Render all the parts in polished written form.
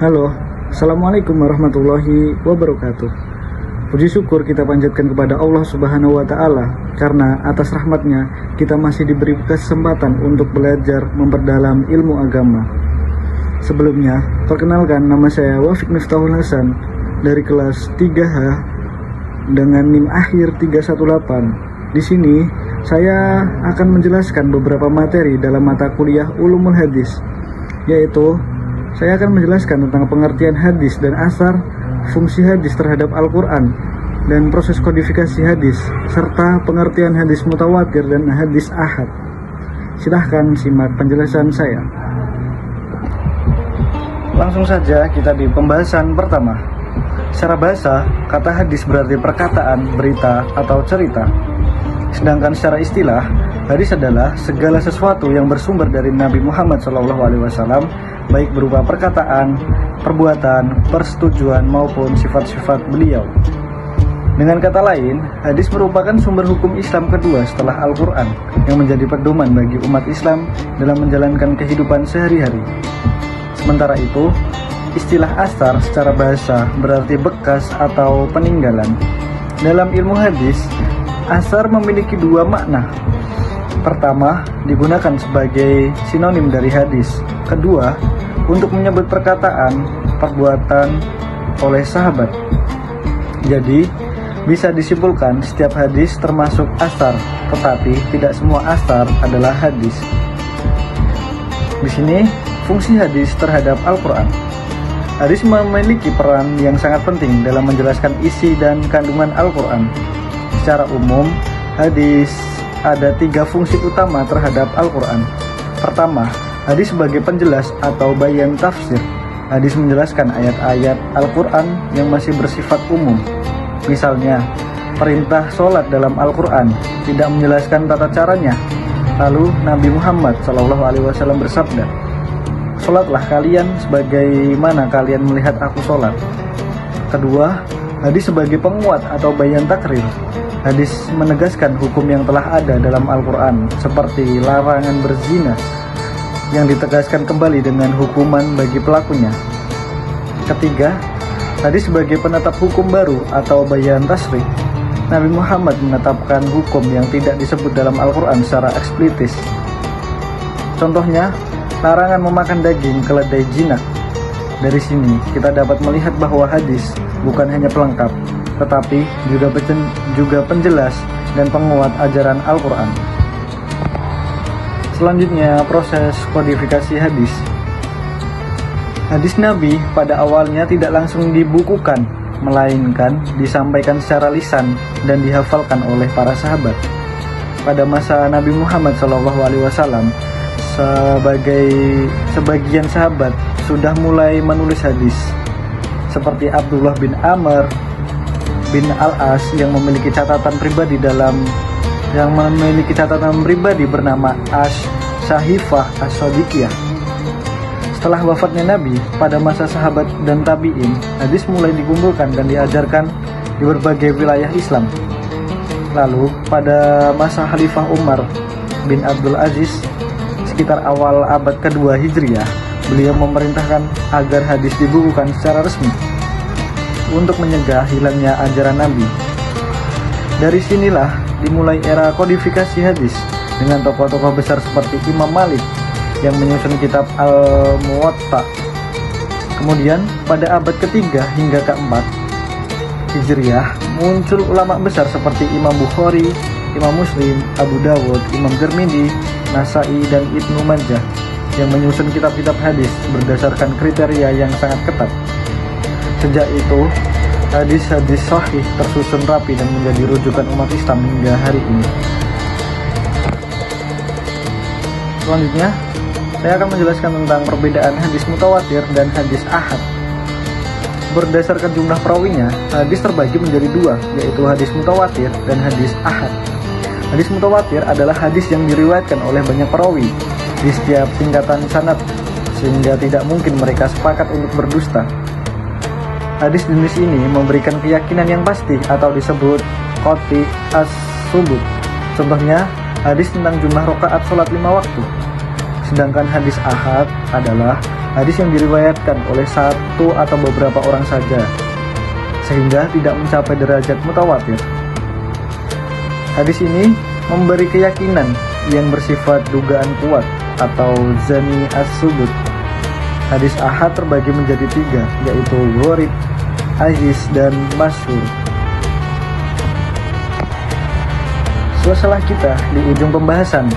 Halo, Assalamualaikum warahmatullahi wabarakatuh. Puji syukur kita panjatkan kepada Allah Subhanahu wa Ta'ala, karena atas rahmatnya kita masih diberi kesempatan untuk belajar memperdalam ilmu agama. Sebelumnya, perkenalkan, nama saya Wafik Miftahul Hasan dari kelas 3H dengan NIM akhir 318. Di sini saya akan menjelaskan beberapa materi dalam mata kuliah Ulumul Hadis, yaitu saya akan menjelaskan tentang pengertian hadis dan asar, fungsi hadis terhadap Al-Quran, dan proses kodifikasi hadis, serta pengertian hadis mutawatir dan hadis ahad. Silahkan simak penjelasan saya. Langsung saja kita di pembahasan pertama. Secara bahasa, kata hadis berarti perkataan, berita, atau cerita. Sedangkan secara istilah, hadis adalah segala sesuatu yang bersumber dari Nabi Muhammad SAW, baik berupa perkataan, perbuatan, persetujuan, maupun sifat-sifat beliau. Dengan kata lain, hadis merupakan sumber hukum Islam kedua setelah Al-Quran, yang menjadi pedoman bagi umat Islam dalam menjalankan kehidupan sehari-hari. Sementara itu, istilah asar secara bahasa berarti bekas atau peninggalan. Dalam ilmu hadis, asar memiliki dua makna. Pertama, digunakan sebagai sinonim dari hadis. Kedua, untuk menyebut perkataan, perbuatan oleh sahabat. Jadi, bisa disimpulkan setiap hadis termasuk asar, tetapi tidak semua asar adalah hadis. Di sini, fungsi hadis terhadap Al-Quran. Hadis memiliki peran yang sangat penting dalam menjelaskan isi dan kandungan Al-Quran. Secara umum, hadis ada 3 fungsi utama terhadap Al-Quran. Pertama, hadis sebagai penjelas atau bayan tafsir. Hadis menjelaskan ayat-ayat Al-Quran yang masih bersifat umum. Misalnya, perintah sholat dalam Al-Quran tidak menjelaskan tata caranya. Lalu Nabi Muhammad SAW bersabda, "Sholatlah kalian sebagaimana kalian melihat aku sholat." Kedua, hadis sebagai penguat atau bayan takrir. Hadis menegaskan hukum yang telah ada dalam Al-Quran, seperti larangan berzina, yang ditegaskan kembali dengan hukuman bagi pelakunya. Ketiga, hadis sebagai penetap hukum baru atau bayan tasrih. Nabi Muhammad menetapkan hukum yang tidak disebut dalam Al-Quran secara eksplisit. Contohnya, larangan memakan daging keledai jinak. Dari sini, kita dapat melihat bahwa hadis bukan hanya pelengkap, tetapi juga penjelas dan penguat ajaran Al-Quran. Selanjutnya, proses kodifikasi hadis. Hadis Nabi pada awalnya tidak langsung dibukukan, melainkan disampaikan secara lisan dan dihafalkan oleh para sahabat. Pada masa Nabi Muhammad SAW, sebagian sahabat sudah mulai menulis hadis, seperti Abdullah bin Amr bin Al-As yang memiliki catatan pribadi bernama As-Sahifah As-Sadiqiyah. Setelah wafatnya Nabi, pada masa sahabat dan tabi'in, hadis mulai dikumpulkan dan diajarkan di berbagai wilayah Islam. Lalu, pada masa Khalifah Umar bin Abdul Aziz, sekitar awal abad kedua Hijriah, beliau memerintahkan agar hadis dibukukan secara resmi untuk mencegah hilangnya ajaran Nabi. Dari sinilah dimulai era kodifikasi hadis dengan tokoh-tokoh besar seperti Imam Malik yang menyusun kitab Al-Muwatta. Kemudian pada abad ketiga hingga keempat Hijriah muncul ulama besar seperti Imam Bukhari, Imam Muslim, Abu Dawud, Imam Tirmidzi, Nasai, dan Ibnu Majah yang menyusun kitab-kitab hadis berdasarkan kriteria yang sangat ketat. Sejak itu, hadis-hadis sahih tersusun rapi dan menjadi rujukan umat Islam hingga hari ini. Selanjutnya, saya akan menjelaskan tentang perbedaan hadis mutawatir dan hadis ahad. Berdasarkan jumlah perawinya, hadis terbagi menjadi 2, yaitu hadis mutawatir dan hadis ahad. Hadis mutawatir adalah hadis yang diriwayatkan oleh banyak perawi di setiap tingkatan sanad, sehingga tidak mungkin mereka sepakat untuk berdusta. Hadis jenis ini memberikan keyakinan yang pasti atau disebut qati as-subut. Contohnya, hadis tentang jumlah rakaat sholat 5 waktu. Sedangkan hadis ahad adalah hadis yang diriwayatkan oleh satu atau beberapa orang saja, sehingga tidak mencapai derajat mutawatir. Hadis ini memberi keyakinan yang bersifat dugaan kuat atau zani as-subut. Hadis ahad terbagi menjadi 3, yaitu gharib, aziz, dan masyhur. Selesailah kita di ujung pembahasan.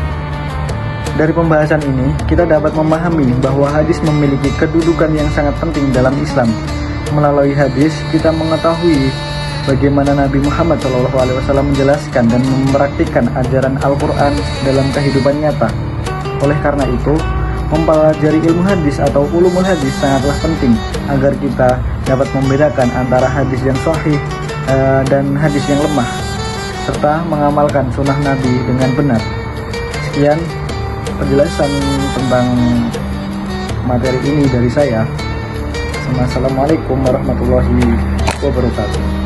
Dari pembahasan ini, kita dapat memahami bahwa hadis memiliki kedudukan yang sangat penting dalam Islam. Melalui hadis, kita mengetahui bagaimana Nabi Muhammad SAW menjelaskan dan mempraktikkan ajaran Al-Quran dalam kehidupan nyata. Oleh karena itu, mempelajari ilmu hadis atau ulumul hadis sangatlah penting agar kita dapat membedakan antara hadis yang sahih dan hadis yang lemah, serta mengamalkan sunnah Nabi dengan benar. Sekian penjelasan tentang materi ini dari saya. Assalamualaikum warahmatullahi wabarakatuh.